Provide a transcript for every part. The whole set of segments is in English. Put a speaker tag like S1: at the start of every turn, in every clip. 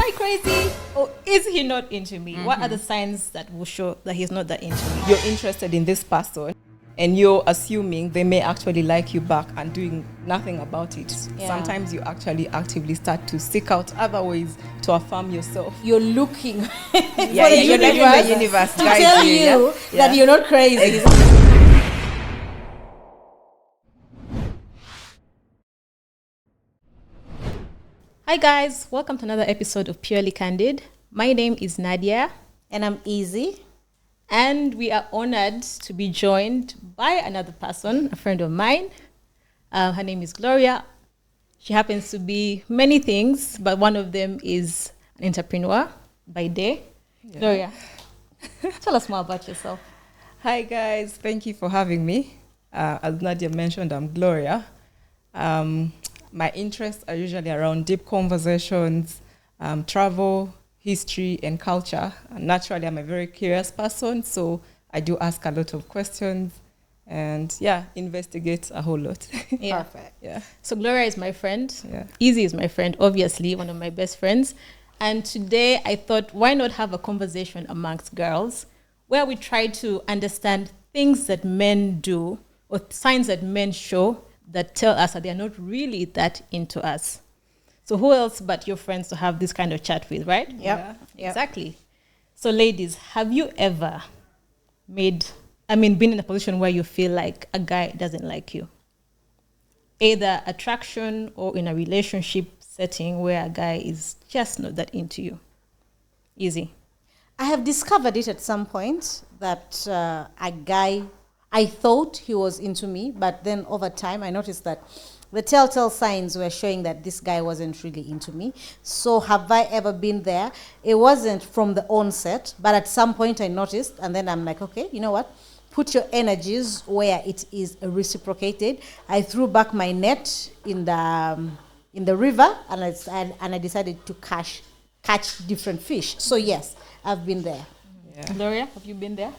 S1: I crazy? Or is he not into me? What are the signs that will show that he's not that into me? You're interested in this person and you're assuming they may actually like you back and doing nothing about it.
S2: Yeah.
S1: Sometimes you actually actively start to seek out other ways to affirm yourself.
S2: You're looking
S1: You're letting the universe
S2: to
S1: guide
S2: tell
S1: you,
S2: you
S1: yeah?
S2: that you're not crazy.
S1: Hi guys, welcome to another episode of Purely Candid. My name is Nadia.
S2: And I'm Izzie.
S1: And we are honored to be joined by another person, a friend of mine. Her name is Gloria. She happens to be many things, but one of them is an entrepreneur by day. Yeah. Gloria, tell us more about yourself.
S3: Hi guys, thank you for having me. As Nadia mentioned, I'm Gloria. My interests are usually around deep conversations, travel, history, and culture. And naturally, I'm a very curious person, so I do ask a lot of questions and, investigate a whole lot.
S1: Yeah.
S2: Perfect.
S3: Yeah.
S1: So Gloria is my friend.
S3: Yeah.
S1: Izzie is my friend, obviously, one of my best friends. And today I thought, why not have a conversation amongst girls where we try to understand things that men do or signs that men show that tell us that they're not really that into us. So who else but your friends to have this kind of chat with, right?
S2: Yep.
S1: Exactly. So ladies, have you ever been in a position where you feel like a guy doesn't like you? Either attraction or in a relationship setting where a guy is just not that into you. Izzie.
S2: I have discovered it at some point that a guy, I thought he was into me, but then over time I noticed that the telltale signs were showing that this guy wasn't really into me. So have I ever been there? It wasn't from the onset, but at some point I noticed, and then I'm like, okay, you know what? Put your energies where it is reciprocated. I threw back my net in the river, and I decided to catch different fish. So yes, I've been there.
S3: Yeah.
S1: Gloria, have you been there?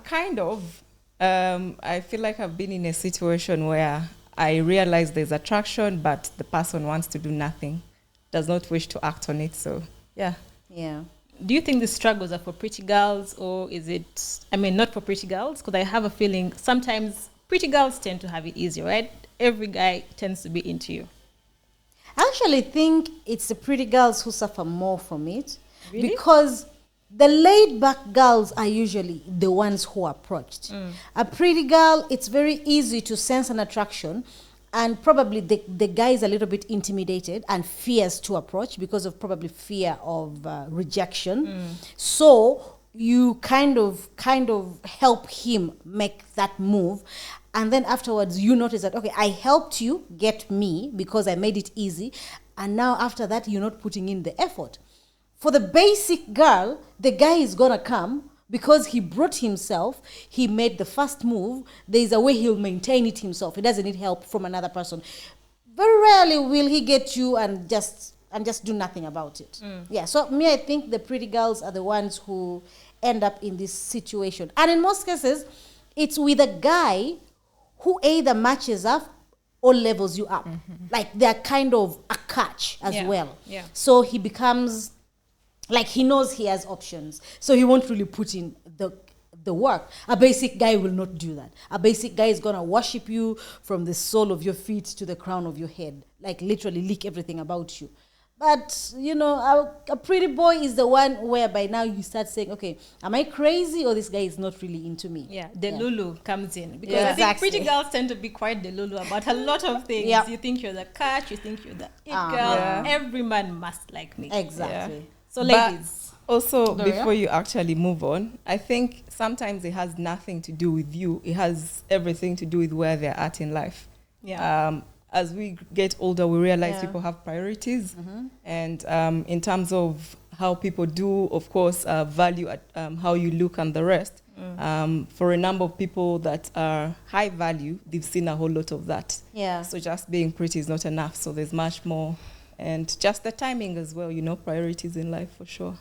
S3: Kind of. I feel like I've been in a situation where I realize there's attraction, but the person wants to do nothing, does not wish to act on it. So, yeah.
S2: Yeah.
S1: Do you think the struggles are for pretty girls, or is it, not for pretty girls? Because I have a feeling sometimes pretty girls tend to have it easy, right? Every guy tends to be into you.
S2: I actually think it's the pretty girls who suffer more from it.
S1: Really?
S2: Because the laid-back girls are usually the ones who are approached. A pretty girl, it's very easy to sense an attraction, and probably the guy is a little bit intimidated and fears to approach because of probably fear of rejection. So you kind of help him make that move. And then afterwards, you notice that, okay, I helped you get me because I made it easy. And now after that, you're not putting in the effort. For the basic girl, the guy is going to come because he brought himself, he made the first move. There's a way he'll maintain it himself. He doesn't need help from another person. Very rarely will he get you and just do nothing about it. Yeah, so I think the pretty girls are the ones who end up in this situation. And in most cases, it's with a guy who either matches up or levels you up. Like they're kind of a catch as well.
S1: Yeah.
S2: So he becomes, like he knows he has options. So he won't really put in the work. A basic guy will not do that. A basic guy is going to worship you from the sole of your feet to the crown of your head. Like literally lick everything about you. But, a pretty boy is the one where by now you start saying, okay, am I crazy or this guy is not really into me?
S1: Yeah, the Lulu comes in. Because
S2: Yeah.
S1: I think
S2: Exactly.
S1: pretty girls tend to be quite the Lulu about a lot of things.
S2: Yeah.
S1: You think you're the catch, you think you're the it girl.
S3: Yeah.
S1: Every man must like me.
S2: Exactly.
S1: So
S3: But
S1: ladies.
S3: also,
S1: Gloria?
S3: before you actually move on, I think sometimes it has nothing to do with you. It has everything to do with where they're at in life.
S1: Yeah.
S3: As we get older, we realize
S2: Yeah.
S3: people have priorities. And in terms of how people do, of course, value how you look and the rest. For a number of people that are high value, they've seen a whole lot of that.
S2: Yeah.
S3: So just being pretty is not enough. So there's much more. And just the timing as well, priorities in life for sure.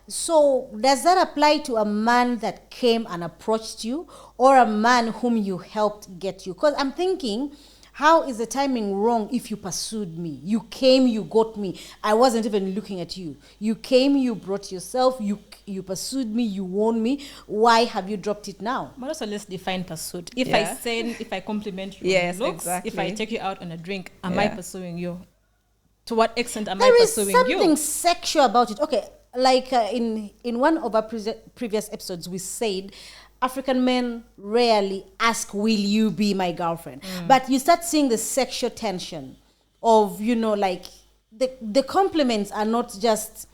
S2: So does that apply to a man that came and approached you or a man whom you helped get you? Because I'm thinking How is the timing wrong if you pursued me? You came, you got me. I wasn't even looking at you. You came, you brought yourself, you pursued me, you won me. Why have you dropped it now?
S1: But also let's define pursuit. If
S3: Yeah.
S1: if I compliment you
S3: Yes,
S1: on your looks, if I
S3: exactly.
S1: take you out on a drink, am I
S3: Yeah.
S1: pursuing you? To what extent am I
S2: There is
S1: pursuing
S2: something
S1: you?
S2: sexual about it. Okay, like in one of our previous episodes, we said African men rarely ask, "Will you be my girlfriend?" But you start seeing the sexual tension of, you know, like the compliments are not just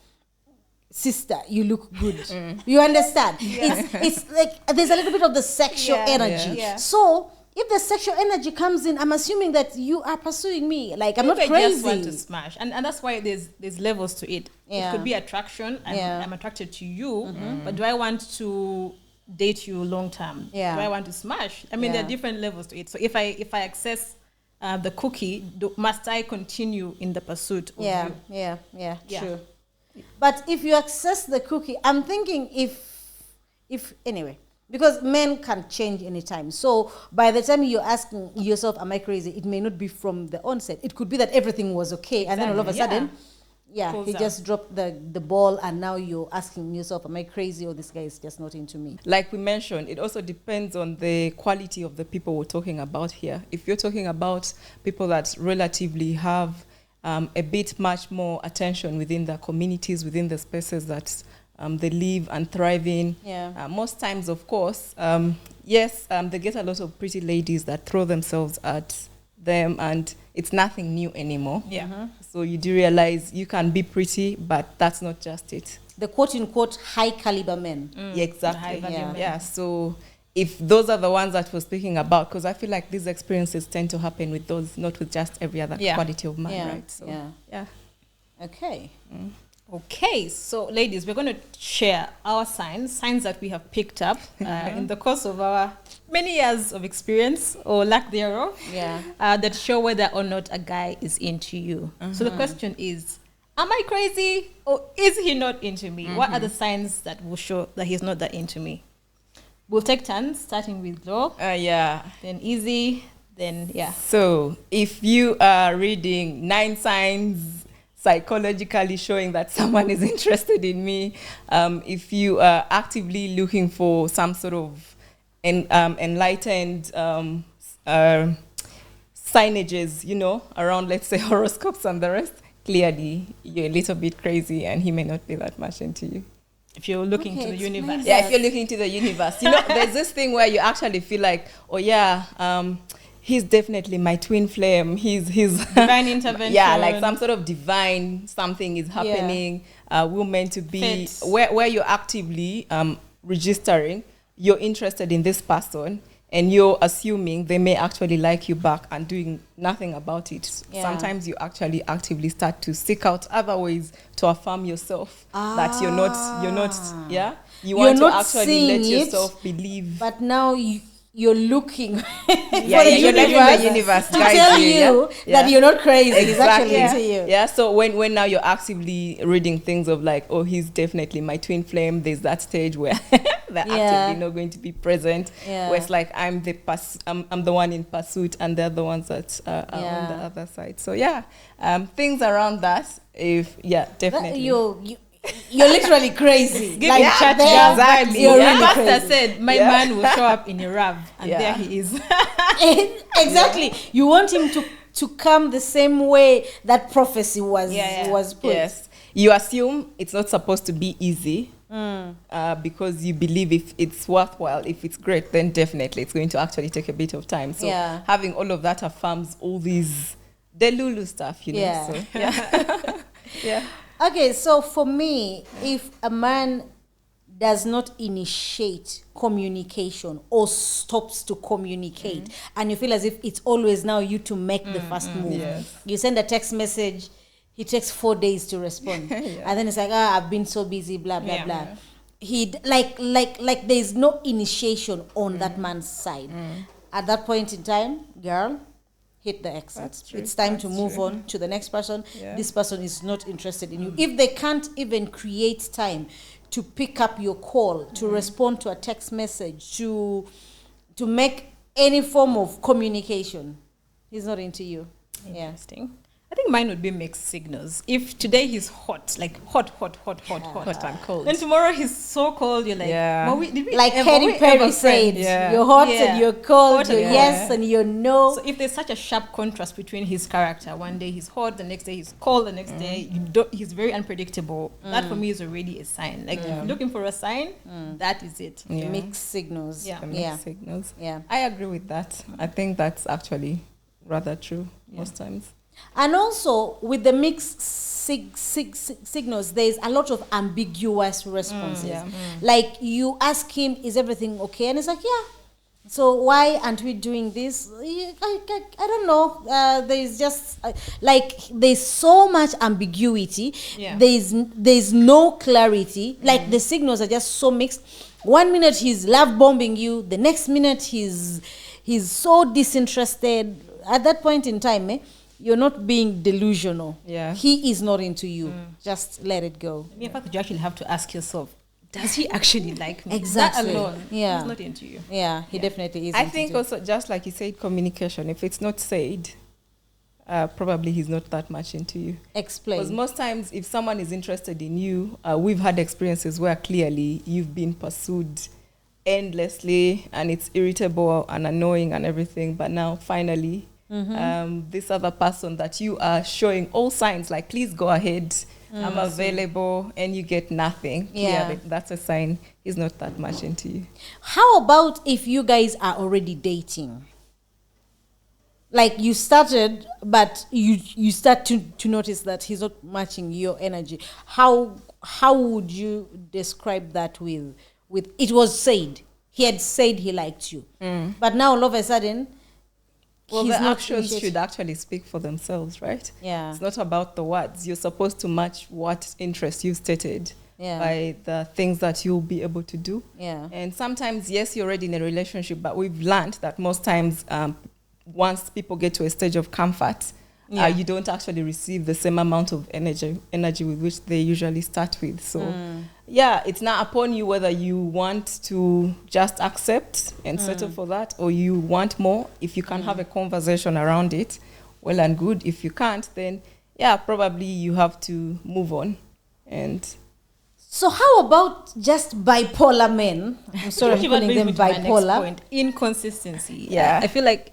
S2: sister, you look good. You understand? It's like there's a little bit of the sexual
S1: Yeah.
S2: energy.
S1: Yeah.
S2: So if the sexual energy comes in, I'm assuming that you are pursuing me. Like I'm not
S1: Maybe I just want
S2: crazy.
S1: to smash, and that's why there's levels to it.
S2: Yeah.
S1: It could be attraction.
S2: Yeah.
S1: I'm attracted to you, but do I want to date you long term?
S2: Yeah.
S1: Do I want to smash? I mean, there
S2: Yeah.
S1: are different levels to it. So if I access the cookie, must I continue in the pursuit of
S2: Yeah,
S1: you?
S2: yeah,
S1: Yeah.
S2: true. But if you access the cookie, I'm thinking if anyway, because men can change anytime. So by the time you're asking yourself, am I crazy? It may not be from the onset. It could be that everything was okay, and then all of a
S1: Exactly,
S2: sudden, yeah,
S1: Pulls
S2: he
S1: out.
S2: just dropped the ball, and now you're asking yourself, am I crazy, or this guy is just not into me?
S3: Like we mentioned, it also depends on the quality of the people we're talking about here. If you're talking about people that relatively have a bit much more attention within the communities, within the spaces that they live and thrive in,
S2: Yeah.
S3: most times, of course, yes, they get a lot of pretty ladies that throw themselves at them, and it's nothing new anymore.
S1: Yeah.
S3: So you do realize you can be pretty, but that's not just it.
S2: The quote unquote high caliber men.
S3: Yeah, exactly.
S1: high value
S2: men.
S3: Yeah. So if those are the ones that we're speaking about, because I feel like these experiences tend to happen with those, not with just every other
S1: Yeah.
S3: quality of man,
S2: Yeah,
S3: right? So
S2: yeah.
S3: yeah.
S2: Okay.
S1: Okay, so ladies, we're going to share our signs that we have picked up in the course of our many years of experience or lack thereof,
S2: Yeah.
S1: that show whether or not a guy is into you. So the question is, am I crazy or is he not into me? What are the signs that will show that he's not that into me? We'll take turns, starting with Glo,
S3: Yeah.
S1: then Izzie, then yeah.
S3: So if you are reading 9 signs psychologically showing that someone is interested in me, if you are actively looking for some sort of enlightened signages, you know, around, let's say, horoscopes and the rest, clearly you're a little bit crazy and he may not be that much into you.
S1: If you're looking
S2: Okay,
S1: to the
S2: explain
S1: universe.
S2: that.
S3: Yeah, if you're looking to the universe, you know, there's this thing where you actually feel like, oh yeah, he's definitely my twin flame. He's
S1: Divine intervention.
S3: Yeah, like some sort of divine something is happening. We're meant to be
S1: Fate.
S3: where you're actively registering. You're interested in this person, and you're assuming they may actually like you back and doing nothing about it.
S2: Yeah.
S3: Sometimes you actually actively start to seek out other ways to affirm yourself that you're not, yeah? You
S2: You're
S3: want to
S2: not
S3: actually let
S2: seeing it,
S3: yourself believe.
S2: But now you're looking
S3: Yeah, you're letting the universe
S2: to
S3: guide
S2: tell
S3: you,
S2: you
S3: yeah?
S2: that you're not crazy. He's
S3: Exactly.
S2: actually into you.
S3: Yeah, so when now you're actively reading things of like, oh, he's definitely my twin flame, there's that stage where they're actively not going to be present.
S2: Yeah.
S3: Where it's like I'm the one in pursuit and they're the ones that are on the other side. So yeah, things around that, definitely.
S2: You're literally crazy.
S1: Give
S2: Like
S1: him chat
S2: there,
S3: exactly.
S2: You're
S1: My
S2: really
S1: pastor
S2: crazy.
S1: said, my
S3: Yeah.
S1: man will show up in your RAV, and
S3: Yeah.
S1: there he is.
S2: Exactly. You want him to come the same way that prophecy was put.
S3: Yes. You assume it's not supposed to be easy because you believe if it's worthwhile, if it's great, then definitely it's going to actually take a bit of time. So
S2: Yeah.
S3: having all of that affirms all these Delulu stuff, you know.
S2: Yeah.
S3: So, yeah. Yeah.
S2: Okay, so for me, if a man does not initiate communication or stops to communicate, and you feel as if it's always now you to make the first move,
S3: Yes.
S2: you send a text message, he takes 4 days to respond, and then it's like, I've been so busy, blah blah
S1: Yeah.
S2: blah. He like there's no initiation on that man's side. At that point in time, girl, hit the exit.
S3: That's true.
S2: It's time to
S3: That's
S2: move
S3: true.
S2: on to the next person.
S3: Yeah.
S2: This person is not interested in you. If they can't even create time to pick up your call, to respond to a text message, to make any form of communication, He's not into you. Yeah.
S1: Interesting. I think mine would be mixed signals. If today he's hot, like hot,
S3: and cold.
S1: and tomorrow he's so cold, you're like,
S3: Yeah.
S1: did we
S2: Like
S1: ever,
S2: Katy Perry
S1: friends?
S2: said,
S3: Yeah.
S2: you're hot
S1: Yeah.
S2: and you're cold,
S1: Hot
S2: you're
S1: and
S2: yes and you're no.
S1: So if there's such a sharp contrast between his character, one day he's hot, the next day he's cold, the next day he's very unpredictable. That for me is already a sign. Like if you're looking for a sign, that is it.
S3: Yeah.
S2: Mixed signals.
S1: Yeah.
S3: The mixed signals.
S2: Yeah.
S3: I agree with that. I think that's actually rather true most times.
S2: And also with the mixed signals, there's a lot of ambiguous responses. Like you ask him, is everything okay? And he's like, yeah. So why aren't we doing this? I don't know. There's just like there's so much ambiguity.
S1: Yeah.
S2: There's no clarity. Like the signals are just so mixed. 1 minute he's love bombing you. The next minute he's so disinterested. At that point in time, you're not being delusional.
S3: Yeah.
S2: He is not into you. Just let it go.
S1: I mean, in fact, you actually have to ask yourself, does he actually like me?
S2: Exactly.
S1: That alone,
S2: Yeah.
S1: he's not into you.
S2: Yeah, he definitely is.
S3: I think also, just like you said, communication. If it's not said, probably he's not that much into you.
S2: Explain.
S3: Because most times, if someone is interested in you, we've had experiences where clearly you've been pursued endlessly and it's irritable and annoying and everything. But now, finally, this other person that you are showing all signs like, please go ahead, I'm available, and you get nothing.
S2: Yeah.
S3: Clearly, that's a sign he's not that much into you.
S2: How about if you guys are already dating? Like you started, but you start to notice that he's not matching your energy. How would you describe that with it was said? He had said he liked you. But now all of a sudden,
S3: Well,
S2: he's
S3: the
S2: not
S3: actions
S2: initiating.
S3: should actually speak for themselves, right?
S2: Yeah.
S3: It's not about the words. You're supposed to match what interest you've stated
S2: Yeah.
S3: by the things that you'll be able to do.
S2: Yeah.
S3: And sometimes, yes, you're already in a relationship, but we've learned that most times, once people get to a stage of comfort, you don't actually receive the same amount of energy with which they usually start with. So, yeah, it's not upon you whether you want to just accept and settle for that or you want more. If you can have a conversation around it, well and good. If you can't, then, yeah, probably you have to move on. And
S2: So how about just bipolar men? I'm sorry, I'm
S1: Actually, what
S2: calling
S1: brings
S2: them
S1: me to my next
S2: bipolar.
S1: point, inconsistency.
S3: Yeah.
S1: I feel like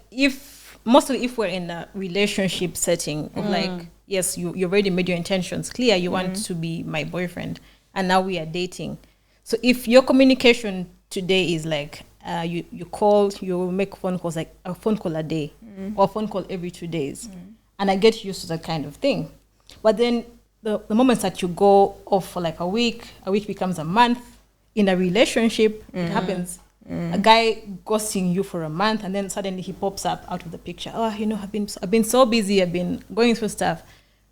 S1: mostly if we're in a relationship setting, of like, yes, you already made your intentions clear, you want to be my boyfriend, and now we are dating. So if your communication today is like, you call, you make phone calls, like a phone call a day, or a phone call every 2 days, and I get used to that kind of thing. But then the moments that you go off for like a week becomes a month. In a relationship, it happens. A guy ghosting you for a month, and then suddenly he pops up out of the picture. Oh, I've been so busy. I've been going through stuff.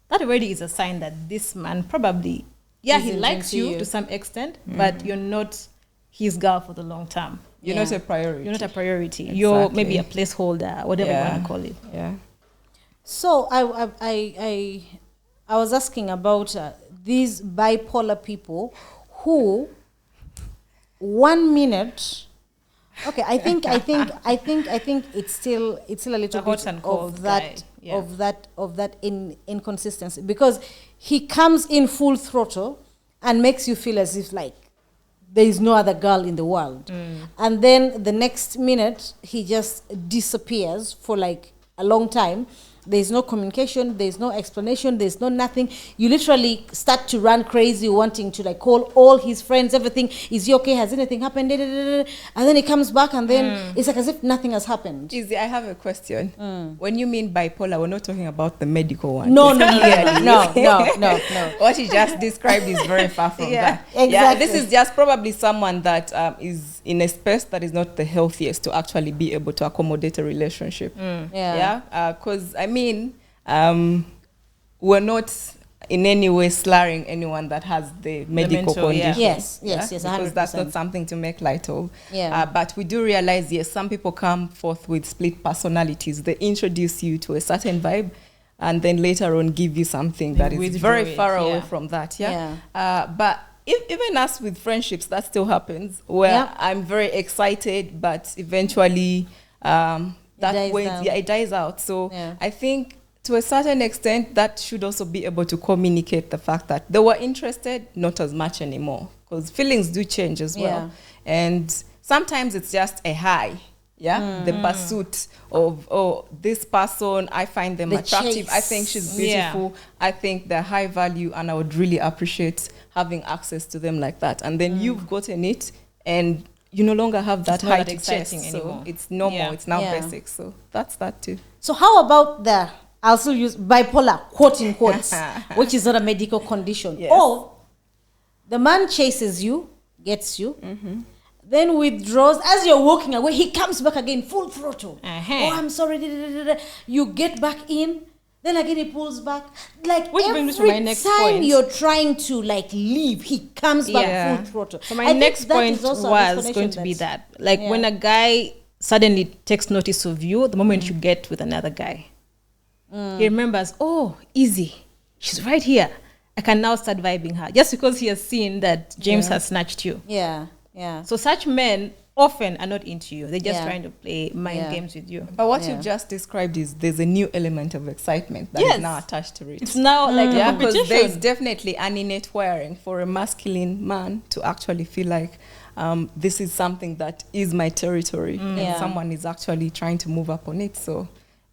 S1: That already is a sign that this man probably, he
S2: Isn't
S1: likes
S2: into
S1: you
S2: you.
S1: to some extent, but you're not his girl for the long term.
S3: you're
S2: Yeah.
S3: not a priority.
S1: You're not a priority. You're
S3: Exactly.
S1: maybe a placeholder, whatever you want to call it.
S3: Yeah.
S2: So I was asking about these bipolar people who 1 minute. Okay, I think it's still a little
S1: The hot
S2: bit
S1: and cold
S2: of that
S1: guy, yeah.
S2: of that inconsistency, because he comes in full throttle and makes you feel as if like there is no other girl in the world, and then the next minute he just disappears for like a long time. There's no communication, there's no explanation, there's no nothing. You literally start to run crazy wanting to like call all his friends, everything. Is he okay? Has anything happened? Da, da, da, da. And then he comes back and then it's like as if nothing has happened.
S3: Izzie, I have a question. When you mean bipolar, we're not talking about the medical one.
S2: No.
S3: What you just described is very far from that.
S2: exactly.
S3: Yeah, this is just probably someone that is in a space that is not the healthiest to actually be able to accommodate a relationship.
S2: Yeah.
S3: Because I mean, we're not in any way slurring anyone that has the medical
S1: mental, yeah.
S3: condition.
S2: Yes,
S3: Because
S2: 100%.
S3: that's not something to make light of.
S2: Yeah.
S3: But we do realize, yes, some people come forth with split personalities. They introduce you to a certain vibe and then later on give you something that is
S1: withdraw
S3: very
S1: it,
S3: far away
S1: yeah.
S3: from that.
S2: Yeah.
S3: But even us with friendships, that still happens where
S2: Yeah.
S3: I'm very excited, but eventually it dies out. So
S2: Yeah.
S3: I think to a certain extent, that should also be able to communicate the fact that they were interested, not as much anymore, because feelings do change as well. And sometimes it's just a high. The pursuit of, this person, I find them attractive. I think she's beautiful. I think they're high value, and I would really appreciate having access to them like that. And then you've gotten it, and you no longer have that high to chase. So it's normal. It's now basic. So that's that too.
S2: So how about I'll still use bipolar, quote in quotes, which is not a medical condition.
S3: Yes.
S2: Or the man chases you, gets you, then withdraws. As you're walking away, he comes back again, full throttle. Oh, I'm sorry. You get back in, then again he pulls back. Like
S1: which
S2: every
S1: brings me to my next
S2: time
S1: point.
S2: you're trying to leave, he comes back full throttle.
S1: So my next point was going to be that. Like when a guy suddenly takes notice of you, the moment you get with another guy, he remembers, oh, Izzie, she's right here. I can now start vibing her. Just because he has seen that James has snatched you.
S2: Yeah.
S1: So such men often are not into you. They're just trying to play mind games with you.
S3: But what you just described is there's a new element of excitement that is now attached to it.
S1: It's now like a competition.
S3: Because there's definitely an innate wiring for a masculine man to actually feel like this is something that is my territory and someone is actually trying to move up on it. So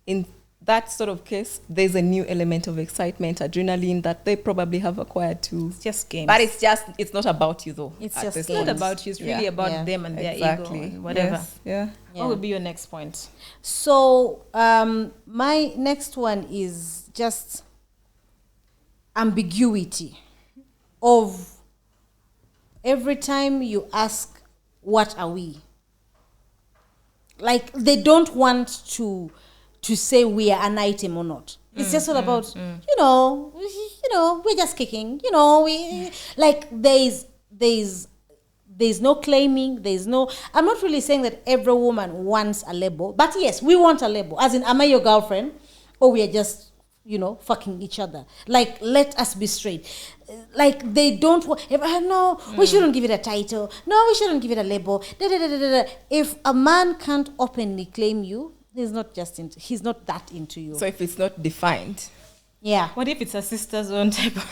S3: in that sort of case, there's a new element of excitement, adrenaline that they probably have acquired too.
S1: It's just games.
S3: But it's not about you though.
S2: It's just
S1: It's not about you. It's really about them and their ego and whatever.
S3: Yes.
S1: What would be your next point?
S2: So my next one is just ambiguity of every time you ask, what are we? Like they don't want to say we are an item or not. It's just all about, we're just kicking, we like there's no claiming, I'm not really saying that every woman wants a label, but yes, we want a label. As in, am I your girlfriend? Or we are just, fucking each other. Like, let us be straight. Like, they don't want, no, we shouldn't give it a title. No, we shouldn't give it a label. If a man can't openly claim you, he's not that into you.
S3: So if it's not defined.
S2: Yeah.
S1: What if it's a sister's own type of...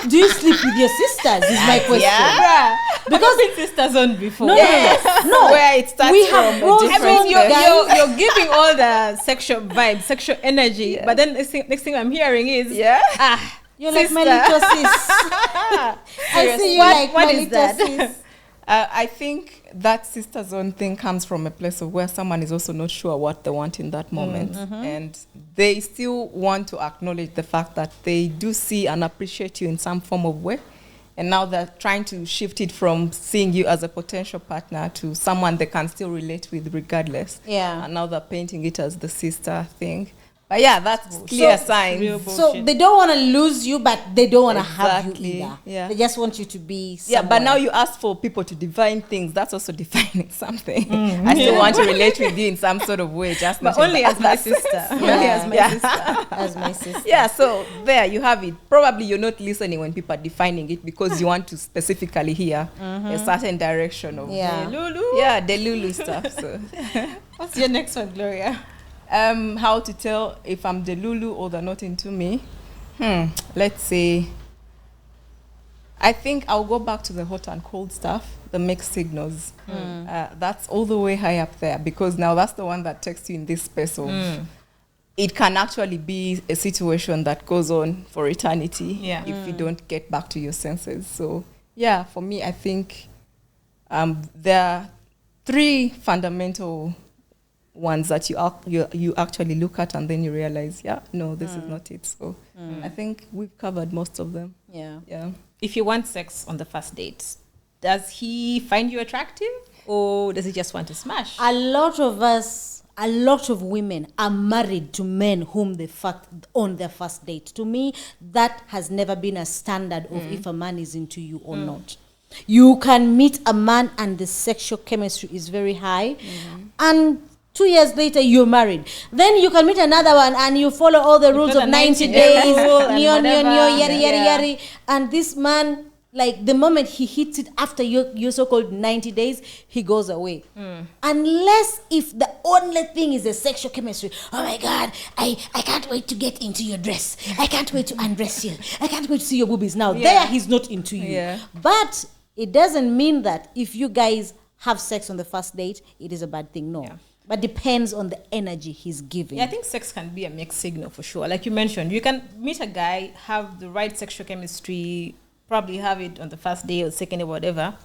S2: Do you sleep with your sisters is my question.
S1: Yeah. Because it's sister's own before.
S2: No.
S3: Where it starts
S2: We
S3: from
S2: have
S3: a
S2: brought
S3: different
S2: home
S1: you're giving all the sexual vibe, sexual energy, but then next thing I'm hearing is
S2: you're like my little sis. I see you like
S1: what
S2: my
S1: is
S2: little
S1: that?
S2: sis.
S3: I think that sister zone thing comes from a place of where someone is also not sure what they want in that moment. And they still want to acknowledge the fact that they do see and appreciate you in some form of way. And now they're trying to shift it from seeing you as a potential partner to someone they can still relate with regardless.
S2: Yeah.
S3: And now they're painting it as the sister thing. But yeah, that's clear sign.
S2: So they don't want to lose you, but they don't want to have you either.
S3: Yeah.
S2: They just want you to be
S3: somewhere. Yeah, but now you ask for people to define things. That's also defining something. I still want to relate with you in some sort of way. Just
S1: but only as my sister. Only as my sister.
S2: As my sister.
S3: Yeah, so there you have it. Probably you're not listening when people are defining it because you want to specifically hear a certain direction of
S2: the
S1: Lulu.
S3: Yeah, the Lulu stuff. So
S1: what's your next one, Gloria?
S3: How to tell if I'm the Lulu or they're not into me? Let's see. I think I'll go back to the hot and cold stuff, the mixed signals. That's all the way high up there because now that's the one that takes you in this space of it can actually be a situation that goes on for eternity if you don't get back to your senses. So yeah, for me, I think there are three fundamental ones that you actually look at and then you realize, this is not it. So I think we've covered most of them. Yeah.
S1: If you want sex on the first date, does he find you attractive or does he just want to smash?
S2: A lot of women are married to men whom they fucked on their first date. To me, that has never been a standard of if a man is into you or not. You can meet a man and the sexual chemistry is very high and 2 years later, you're married. Then you can meet another one and you follow all the rules of 90 days. Yari. And this man like the moment he hits it after your so-called 90 days, he goes away. Unless if the only thing is the sexual chemistry. Oh my God, I can't wait to get into your dress. I can't wait to undress you. I can't wait to see your boobies. Now there he's not into you.
S3: Yeah.
S2: But it doesn't mean that if you guys have sex on the first date, it is a bad thing. No.
S1: Yeah.
S2: But depends on the energy he's giving.
S1: Yeah, I think sex can be a mixed signal for sure. Like you mentioned, you can meet a guy, have the right sexual chemistry, probably have it on the first day or second day, whatever,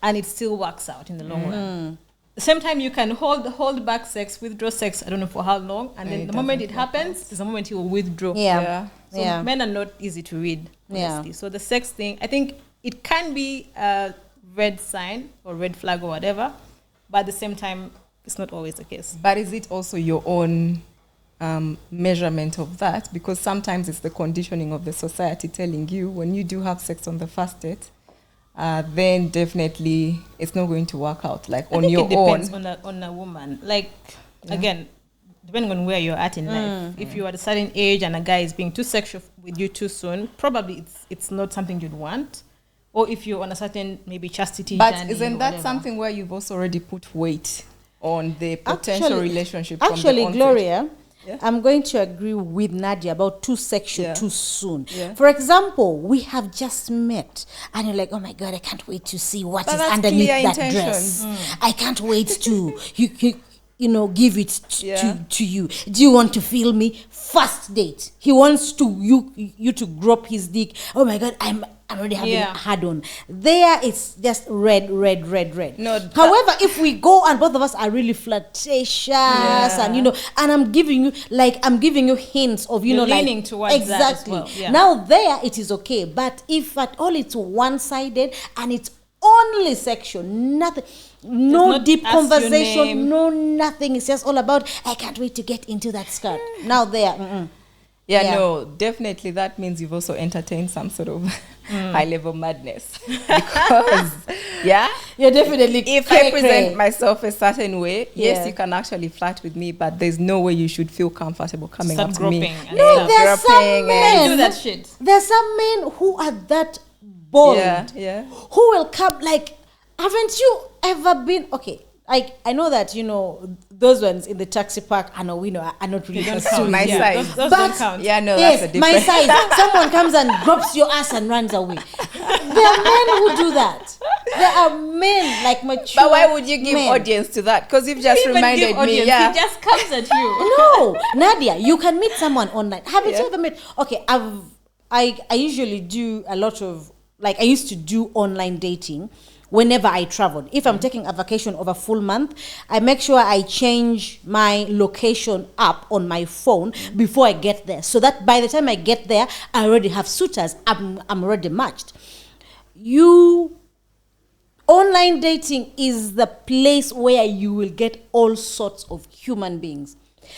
S1: and it still works out in the long run. The same time, you can hold back sex, withdraw sex, I don't know for how long, and then the moment it happens, is the moment he will withdraw.
S2: Yeah.
S1: So men are not easy to read, honestly. So the sex thing, I think it can be a red sign or red flag or whatever, but at the same time, it's not always the case.
S3: But is it also your own measurement of that? Because sometimes it's the conditioning of the society telling you when you do have sex on the first date, then definitely it's not going to work out. Like on your own.
S1: It depends on a woman. Like, again, depending on where you're at in life. If you're at a certain age and a guy is being too sexual with you too soon, probably it's not something you'd want. Or if you're on a certain maybe chastity
S3: but
S1: journey.
S3: Isn't that something where you've also already put weight on the potential relationship from the
S2: Actually,
S3: onset?
S2: Gloria, I'm going to agree with Nadia about too sexual too soon.
S3: Yeah.
S2: For example, we have just met and you're like, oh my God, I can't wait to see what is underneath that dress. I can't wait to you know, give it to you. Do you want to feel me? First date. He wants to you to grab his dick. Oh my God, I'm already having a hard on. There it's just red.
S3: No,
S2: however, if we go and both of us are really flirtatious and you know, and I'm giving you hints of
S1: You're
S2: know,
S1: leaning
S2: like
S1: towards
S2: exactly.
S1: that as well. Yeah.
S2: Now there it is okay, but if at all it's one-sided and it's only sexual, nothing, no deep conversation, no nothing. It's just all about I can't wait to get into that skirt. Now there.
S3: No, definitely that means you've also entertained some sort of high level madness. Because
S2: you're definitely
S3: if I present myself a certain way, yes, you can actually flirt with me, but there's no way you should feel comfortable coming up to me.
S2: No, there's some men
S1: do that shit.
S2: There's some men who are that bold. Who will come like, haven't you ever been like I know that, you know, those ones in the taxi park, I know, we know, are not really pursuing.
S3: My size.
S1: Those don't count.
S3: Yeah, no,
S2: yes,
S3: that's a
S2: my
S3: different.
S2: size. Someone comes and grabs your ass and runs away. There are men who do that. There are men like mature.
S3: But why would you give
S2: men.
S3: audience to that? Because you've just reminded me.
S1: He just comes at you.
S2: No, Nadia, you can meet someone online. Haven't you ever met? Okay, I usually do a lot of, like, I used to do online dating whenever I traveled. If I'm taking a vacation of a full month, I make sure I change my location app on my phone before I get there, so that by the time I get there, I already have suitors. I'm already matched. Online dating is the place where you will get all sorts of human beings.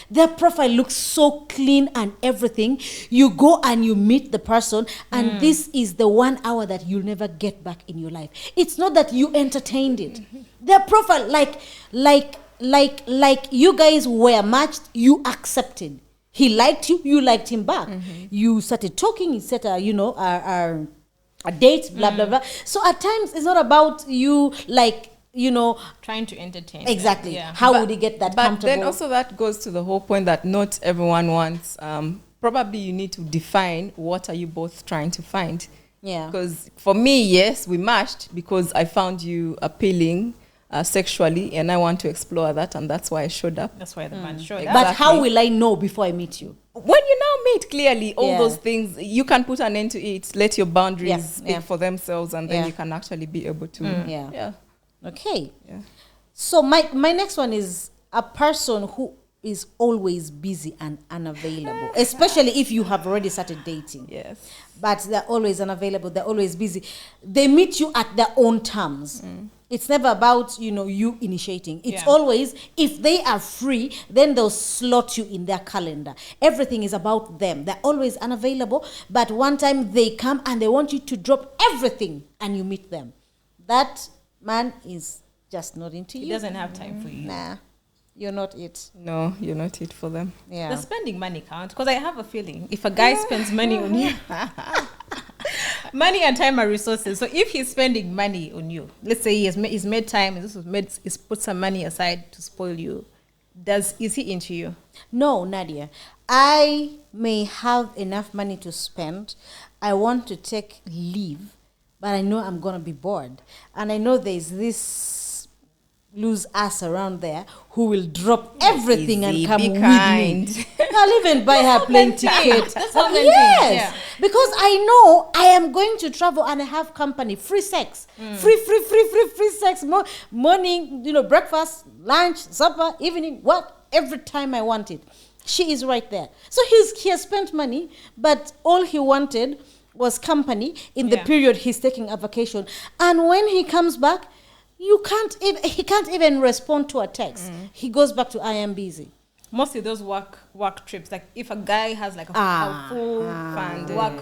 S2: Their profile looks so clean and everything. You go and you meet the person, and this is the 1 hour that you'll never get back in your life. It's not that you entertained it. Their profile, like you guys were matched, you accepted. He liked you, you liked him back. You started talking, you set a date, blah, blah, blah. So at times, it's not about you, like, you know,
S1: trying to entertain.
S2: Exactly.
S1: Yeah.
S2: How would he get that comfortable?
S3: But then also that goes to the whole point that not everyone wants. Probably you need to define what are you both trying to find.
S2: Yeah.
S3: Because for me, yes, we matched because I found you appealing sexually, and I want to explore that, and that's why I showed up.
S1: That's why the man showed up.
S2: But how will I know before I meet you?
S3: When you now meet, clearly, all those things, you can put an end to it. Let your boundaries speak for themselves, and then you can actually be able to.
S2: Okay.
S3: Yeah.
S2: So my next one is a person who is always busy and unavailable, especially if you have already started dating.
S3: Yes.
S2: But they're always unavailable. They're always busy. They meet you at their own terms. It's never about, you know, you initiating. It's always, if they are free, then they'll slot you in their calendar. Everything is about them. They're always unavailable. But one time they come and they want you to drop everything and you meet them. That man is just not into you.
S1: He doesn't have time for you.
S2: Nah, you're not it.
S3: No, you're not it for them.
S1: Does spending money count? Because I have a feeling if a guy spends money on you, Money and time are resources. So if he's spending money on you, let's say he's made time, he's put some money aside to spoil you. Is he into you?
S2: No, Nadia. I may have enough money to spend. I want to take leave, but I know I'm going to be bored. And I know there's this loose ass around there who will drop everything
S3: Izzie,
S2: and come
S3: be
S2: with
S3: kind.
S2: me. I'll even buy her plane ticket.
S1: That's how men
S2: Yes,
S1: think, yeah.
S2: because I know I am going to travel and I have company, free sex, free sex, morning, breakfast, lunch, supper, evening, every time I want it. She is right there. So he has spent money, but all he wanted was company in the period he's taking a vacation. And when he comes back, he can't even respond to a text. He goes back to I am busy.
S1: Mostly those work trips, like if a guy has like a full fund work,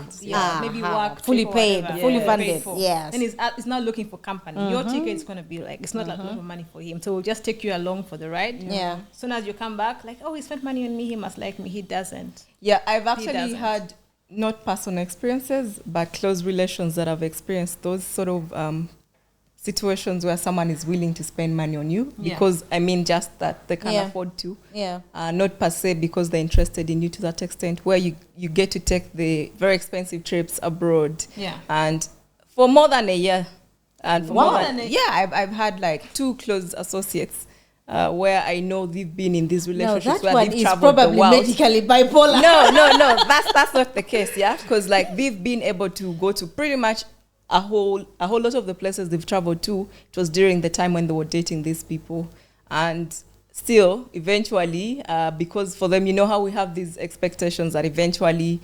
S1: maybe work
S2: fully
S1: trip or
S2: paid,
S1: whatever,
S2: fully
S1: paid
S2: funded,
S1: for,
S2: yes.
S1: then he's not looking for company. Your ticket is going to be like, it's not like a lot of money for him, so we'll just take you along for the ride.
S2: Yeah.
S1: As soon as you come back, like, oh, he spent money on me, he must like me. He doesn't.
S3: Yeah, I've actually
S1: doesn't.
S3: had not personal experiences, but close relations that have experienced those sort of situations where someone is willing to spend money on you because, just that they can afford to.
S2: Yeah.
S3: Not per se because they're interested in you to that extent, where you get to take the very expensive trips abroad.
S1: Yeah.
S3: And for more than a year. And for
S1: Wow.
S3: more than I've had like 2 close associates where I know they've been in these
S2: No,
S3: relationships
S2: that
S3: where
S2: one
S3: they've
S2: is
S3: traveled
S2: probably
S3: the world.
S2: medically bipolar.
S3: No, that's not the case, because like they've been able to go to pretty much a whole lot of the places they've traveled to. It was during the time when they were dating these people, and still eventually because for them, how we have these expectations that eventually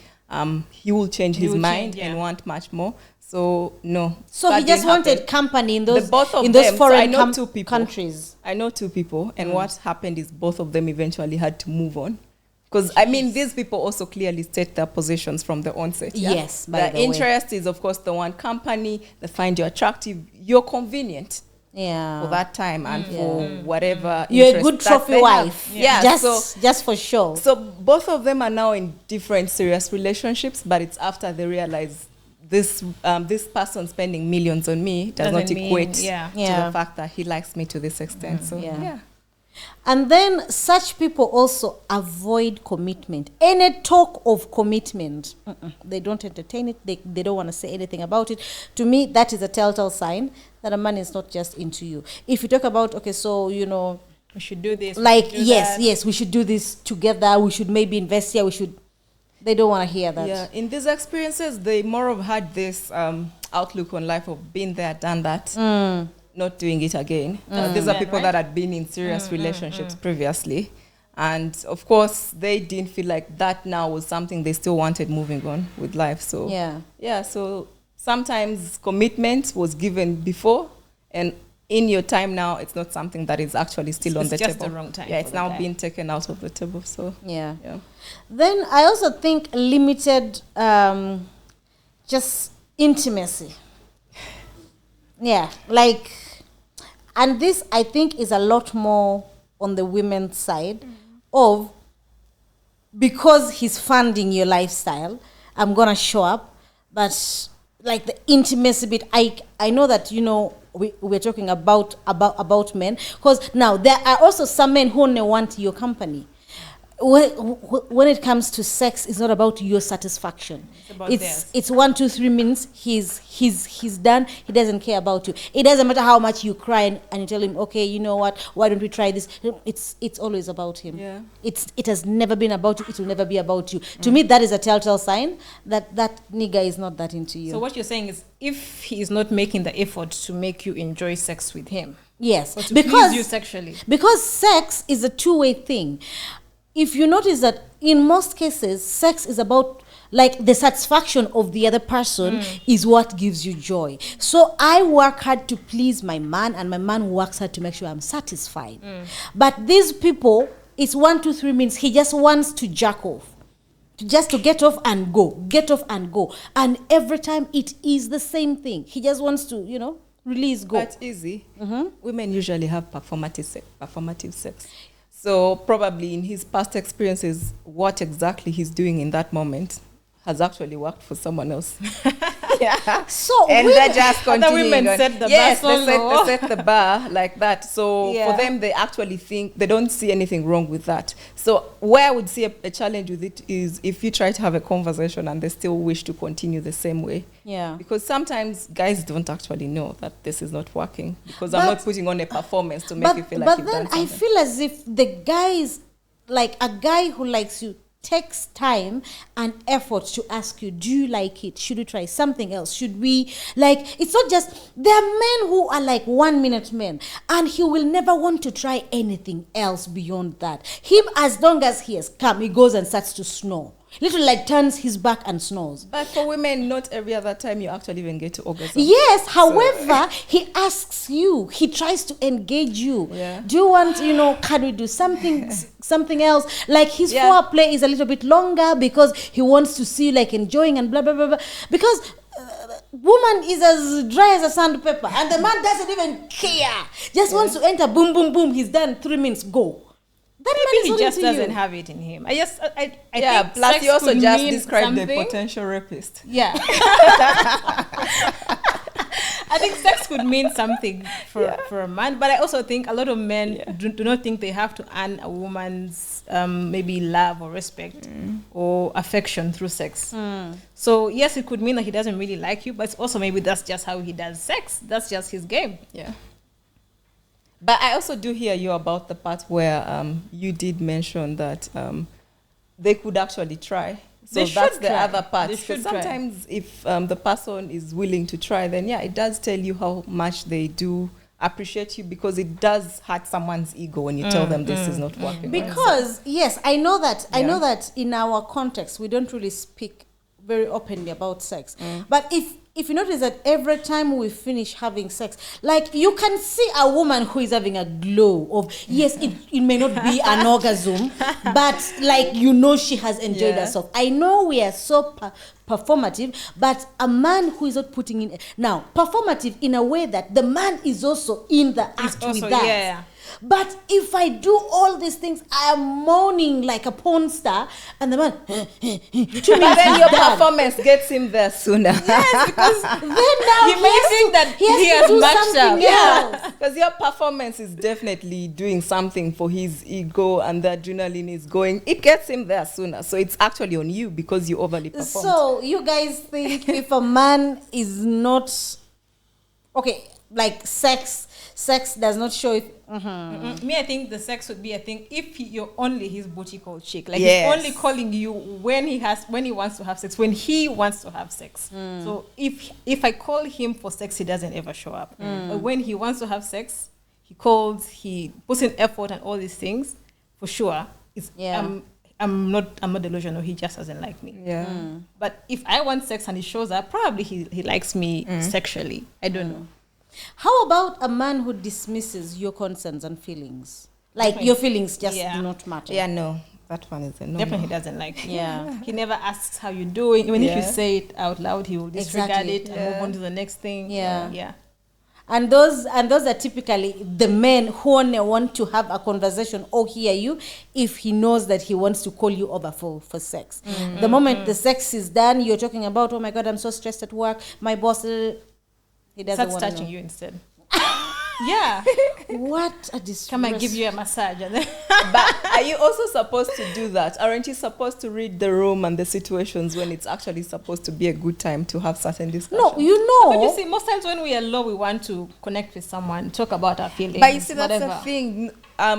S3: he will change his mind and want much more. So no.
S2: So he just wanted company in those
S3: both of
S2: in those
S3: them,
S2: foreign
S3: so I know 2 people.
S2: countries.
S3: I know 2 people, and what happened is both of them eventually had to move on. Because, these people also clearly state their positions from the onset. Yeah?
S2: Yes, by the way.
S3: interest is, of course, the one company. They find you attractive. You're convenient
S2: Yeah.
S3: for that time and for whatever.
S2: You're a good
S3: interest that
S2: trophy
S3: they have.
S2: wife.
S3: Yeah.
S2: Just for show.
S3: So both of them are now in different serious relationships, but it's after they realize this person spending millions on me does not
S1: Doesn't mean-
S3: equate to
S2: Yeah.
S3: the fact that he likes me to this extent. So
S2: Yeah. And then such people also avoid commitment. Any talk of commitment, they don't entertain it. They don't want to say anything about it. To me, that is a telltale sign that a man is not just into you. If you talk about, okay, so,
S1: We should do this.
S2: like,
S1: we should do that.
S2: yes, we should do this together. We should maybe invest here. They don't want to hear that.
S3: Yeah, in these experiences, they more of had this outlook on life of being there, done that, not doing it again. These are people that had been in serious relationships previously. And of course, they didn't feel like that now was something they still wanted moving on with life. So, so sometimes commitment was given before, and in your time now, it's not something that is actually still on the table.
S1: It's just the wrong time.
S3: Yeah, it's now being taken out of the table. So,
S2: Yeah. Then I also think limited just intimacy. Yeah, like, and this I think is a lot more on the women's side of, because he's funding your lifestyle, I'm gonna show up, but like the intimacy bit, I know that we're talking about men, because now there are also some men who only want your company. When it comes to sex, it's not about your satisfaction.
S1: It's about theirs.
S2: It's 1, 2, 3 minutes. He's done. He doesn't care about you. It doesn't matter how much you cry and you tell him, okay, you know what? Why don't we try this? It's always about him.
S3: Yeah.
S2: It has never been about you. It will never be about you. To me, that is a telltale sign that nigga is not that into you.
S1: So what you're saying is, if he is not making the effort to make you enjoy sex with him,
S2: yes,
S1: or to please you sexually,
S2: because sex is a two-way thing. If you notice that in most cases, sex is about like the satisfaction of the other person is what gives you joy. So I work hard to please my man, and my man works hard to make sure I'm satisfied. But these people, it's 1, 2, 3 minutes. He just wants to jack off, just to get off and go. And every time it is the same thing. He just wants to, release, go.
S3: That's easy. Women usually have performative sex. So probably in his past experiences, what exactly he's doing in that moment has actually worked for someone else.
S2: So
S3: And they're just
S1: Other
S3: continuing
S1: women
S3: on.
S1: set the bar
S3: yes,
S1: so
S3: they
S1: low.
S3: set the bar like that. So
S1: Yeah.
S3: for them, they actually think they don't see anything wrong with that. So where I would see a challenge with it is if you try to have a conversation and they still wish to continue the same way.
S2: Yeah.
S3: Because sometimes guys don't actually know that this is not working because I'm not putting on a performance to make you feel like
S2: but
S3: you've
S2: then
S3: done
S2: I
S3: something.
S2: feel as if the guys, like a guy who likes you, takes time and effort to ask you, do you like it? Should we try something else? Should we, like, it's not just, there are men who are like 1 minute men and he will never want to try anything else beyond that. Him, as long as he has come, he goes and starts to snore. Literally like turns his back and snores.
S3: But for women, not every other time you actually even get to orgasm.
S2: Yes, however, he asks you, he tries to engage you.
S3: Yeah.
S2: Do you want, can we do something else? Like his
S3: Yeah.
S2: foreplay is a little bit longer because he wants to see you like enjoying and blah, blah, blah, blah. Because woman is as dry as a sandpaper and the man doesn't even care. Just wants to enter, boom, boom, boom, he's done, 3 minutes, go. That man
S1: Maybe
S2: is
S1: he
S2: only
S1: just
S2: to
S1: doesn't
S2: you.
S1: have it in him. I
S3: Yeah,
S1: think
S3: plus
S1: sex
S3: you also
S1: could
S3: just
S1: mean
S3: described the
S1: something.
S3: potential rapist.
S1: Yeah. I think sex could mean something for a man, but I also think a lot of men do not think they have to earn a woman's maybe love or respect or affection through sex. So yes, it could mean that he doesn't really like you, but it's also maybe that's just how he does sex. That's just his game.
S3: Yeah. But I also do hear you about the part where you did mention that they could actually try. So
S1: They
S3: that's
S1: should
S3: the
S1: try.
S3: other part.
S1: They
S3: Because
S1: should try.
S3: sometimes if the person is willing to try, then yeah, it does tell you how much they do appreciate you because it does hurt someone's ego when you tell them this is not working. right?
S2: Because yes, I know that
S3: Yeah.
S2: that in our context we don't really speak very openly about sex. But if you notice that every time we finish having sex, like you can see a woman who is having a glow of yes, it may not be an orgasm, but like she has enjoyed
S3: Yeah.
S2: herself. I know we are so performative, but a man who is not putting in now performative in a way that the man is also in the act
S1: also-
S2: with that.
S1: yeah.
S2: But if I do all these things, I am moaning like a porn star, and the man,
S3: But then your performance gets him there sooner.
S2: yes, because then now
S1: He may think that
S2: he has
S1: he
S2: to
S1: has
S2: do
S1: matched
S2: something
S1: up.
S2: else.
S3: Because your performance is definitely doing something for his ego and the adrenaline is going. It gets him there sooner. So it's actually on you because you overly performed.
S2: So you guys think if a man is not okay, like sex does not show if
S1: Me, I think the sex would be a thing if you're only his booty call chick. Like
S3: Yes.
S1: he's only calling you when he wants to have sex, when he wants to have sex. So if I call him for sex, he doesn't ever show up. But when he wants to have sex, he calls, he puts in effort and all these things. For sure, it's I'm not delusional. He just doesn't like me.
S3: Yeah.
S1: But if I want sex and he shows up, probably he likes me sexually. I don't know.
S2: how about a man who dismisses your concerns and feelings? Like your feelings just do not matter.
S3: Yeah, no. That one is a no.
S1: Definitely he doesn't like me.
S2: Yeah.
S1: He never asks how you're doing. Even if you
S3: Yeah.
S1: say it out loud, he will disregard
S2: Exactly.
S1: it and move on to the next thing.
S2: Yeah.
S1: Yeah.
S2: And those are typically the men who only want to have a conversation or hear you if he knows that he wants to call you over for sex. The moment the sex is done, you're talking about, oh my God, I'm so stressed at work. My boss, he doesn't
S1: Starts
S2: want to
S1: touching
S2: know.
S1: you instead. Yeah.
S2: What a disgrace.
S1: Come and give you a massage. And then
S3: But are you also supposed to do that? Aren't you supposed to read the room and the situations when it's actually supposed to be a good time to have certain discussions?
S2: No, you know.
S1: but you see, most times when we are low, we want to connect with someone, talk about our feelings.
S3: But you see, that's
S1: whatever.
S3: the thing.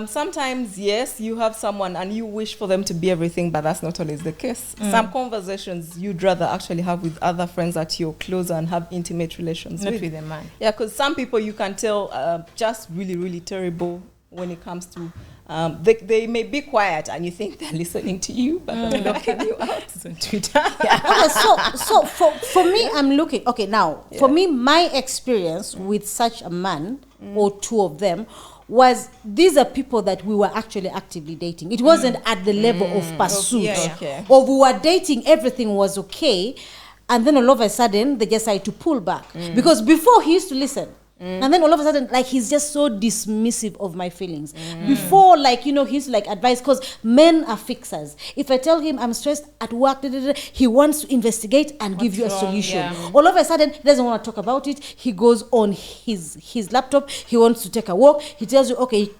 S3: Sometimes, yes, you have someone and you wish for them to be everything, but that's not always the case. Some conversations you'd rather actually have with other friends that you're closer and have intimate relations
S1: Not
S3: with.
S1: with a man.
S3: Yeah, because some people you can tell just really, really terrible when it comes to... they may be quiet and you think they're listening to you, but they're knocking you out.
S1: It's on Twitter.
S2: Okay, so for me, I'm looking. Okay, now for me, my experience with such a man or two of them was these are people that we were actually actively dating. It wasn't at the level of pursuit.
S1: Yeah.
S3: Okay.
S2: Or we were dating, everything was okay, and then all of a sudden they decided to pull back because before he used to listen. And then all of a sudden, like, he's just so dismissive of my feelings. Before, like, he's like advice, because men are fixers. If I tell him I'm stressed at work, he wants to investigate and give you a solution.
S1: Yeah.
S2: All of a sudden, he doesn't want to talk about it. He goes on his laptop. He wants to take a walk. He tells you, okay,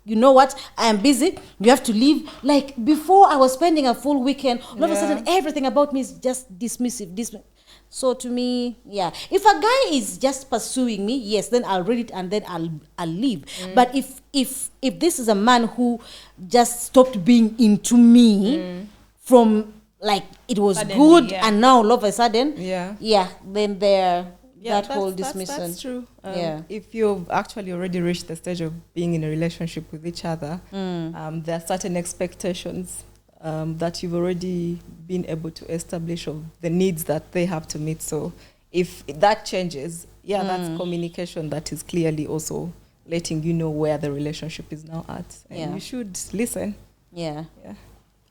S2: you know what? I am busy. You have to leave. Like, before, I was spending a full weekend. All of a sudden, everything about me is just dismissive. So to me, yeah. If a guy is just pursuing me, yes, then I'll read it and then I'll leave. But if this is a man who just stopped being into me from, like, it was
S1: Suddenly,
S2: good,
S1: yeah.
S2: and now all of a sudden, then that whole dismissal.
S3: That's true.
S2: Yeah.
S3: If you've actually already reached the stage of being in a relationship with each other, there are certain expectations that you've already been able to establish of the needs that they have to meet. So if that changes, that's communication that is clearly also letting you know where the relationship is now at. And you should listen.
S2: Yeah.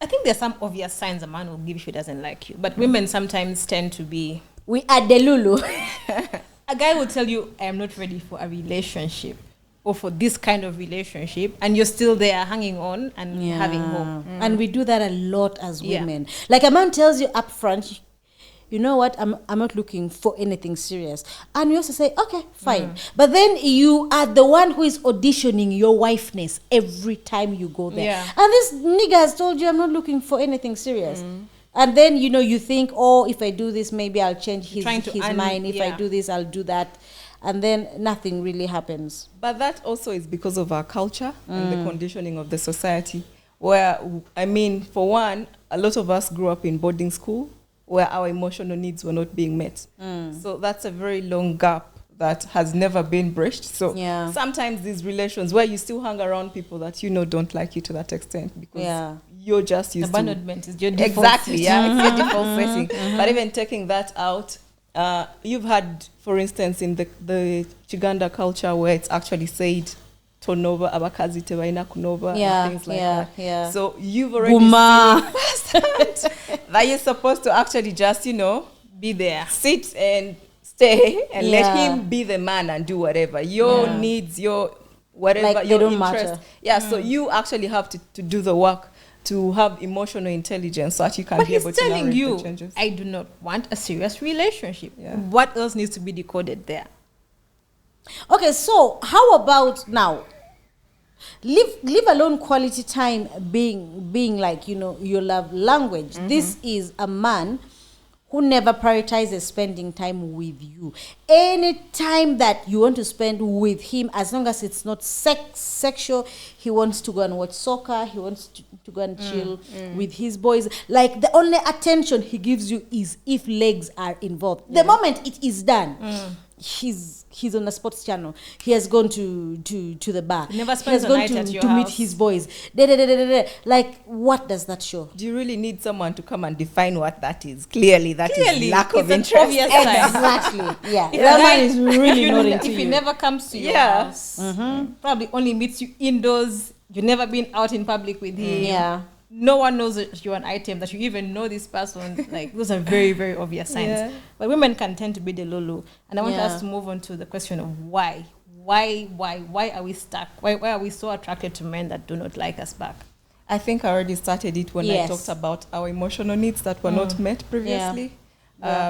S1: I think there's some obvious signs a man will give if he doesn't like you. But women sometimes tend to be...
S2: We are the Lulu.
S1: A guy will tell you, I am not ready for a relationship or for this kind of relationship, and you're still there hanging on and having hope.
S2: And we do that a lot as women. Like, a man tells you up front, you know what, I'm not looking for anything serious. And you also say, okay, fine. But then you are the one who is auditioning your wifeness every time you go there.
S1: Yeah.
S2: And this nigga has told you, I'm not looking for anything serious. And then, you think, oh, if I do this, maybe I'll change his mind. If I do this, I'll do that. And then nothing really happens.
S3: But that also is because of our culture and the conditioning of the society. Where, I mean, for one, a lot of us grew up in boarding school where our emotional needs were not being met. So that's a very long gap that has never been bridged. So sometimes these relations where you still hang around people that don't like you to that extent because you're just used
S1: abandonment is your
S3: default
S1: default
S3: setting. It's your default setting. But even taking that out, you've had, for instance, in the Chiganda culture where it's actually said tonova abakazi tewaina kunova and things like that.
S2: Yeah.
S3: So you've already seen firsthand that you're supposed to actually just,
S1: be there,
S3: sit and stay and let him be the man and do whatever. Your needs, your whatever,
S2: like,
S3: your
S2: they don't
S3: interest.
S2: matter.
S3: Yeah, so you actually have to do the work to have emotional intelligence so that you can
S1: but
S3: be
S1: he's
S3: able to
S1: telling
S3: narrate
S1: you,
S3: the changes.
S1: I do not want a serious relationship.
S3: Yeah.
S1: What else needs to be decoded there?
S2: Okay, so how about now? Leave alone quality time being like, your love language. This is a man who never prioritizes spending time with you. Any time that you want to spend with him, as long as it's not sexual, he wants to go and watch soccer, he wants to go and chill with his boys. Like, the only attention he gives you is if legs are involved. The moment it is done, he's on a sports channel. He has gone to the bar.
S1: He never
S2: He
S1: spends
S2: has
S1: a
S2: gone
S1: night at your
S2: to meet
S1: house.
S2: his boys. Like, what does that show?
S3: Do you really need someone to come and define what that is? Clearly, that is lack of
S1: it's an
S3: interest.
S1: obvious sign.
S2: Exactly. Yeah.
S1: If
S2: That
S1: a
S2: man
S1: guy-
S2: is really
S1: if
S2: not
S1: you-
S2: into
S1: if he
S2: you.
S1: never comes to your
S3: Yeah.
S1: house, probably only meets you indoors. You've never been out in public with him.
S2: Yeah.
S1: No one knows that you're an item, that you even know this person. Like, those are very, very obvious signs.
S3: Yeah.
S1: But women can tend to be the lulu. And I want
S2: Yeah.
S1: us to move on to the question of why. Why are we stuck? Why are we so attracted to men that do not like us back?
S3: I think I already started it when I talked about our emotional needs that were not met previously.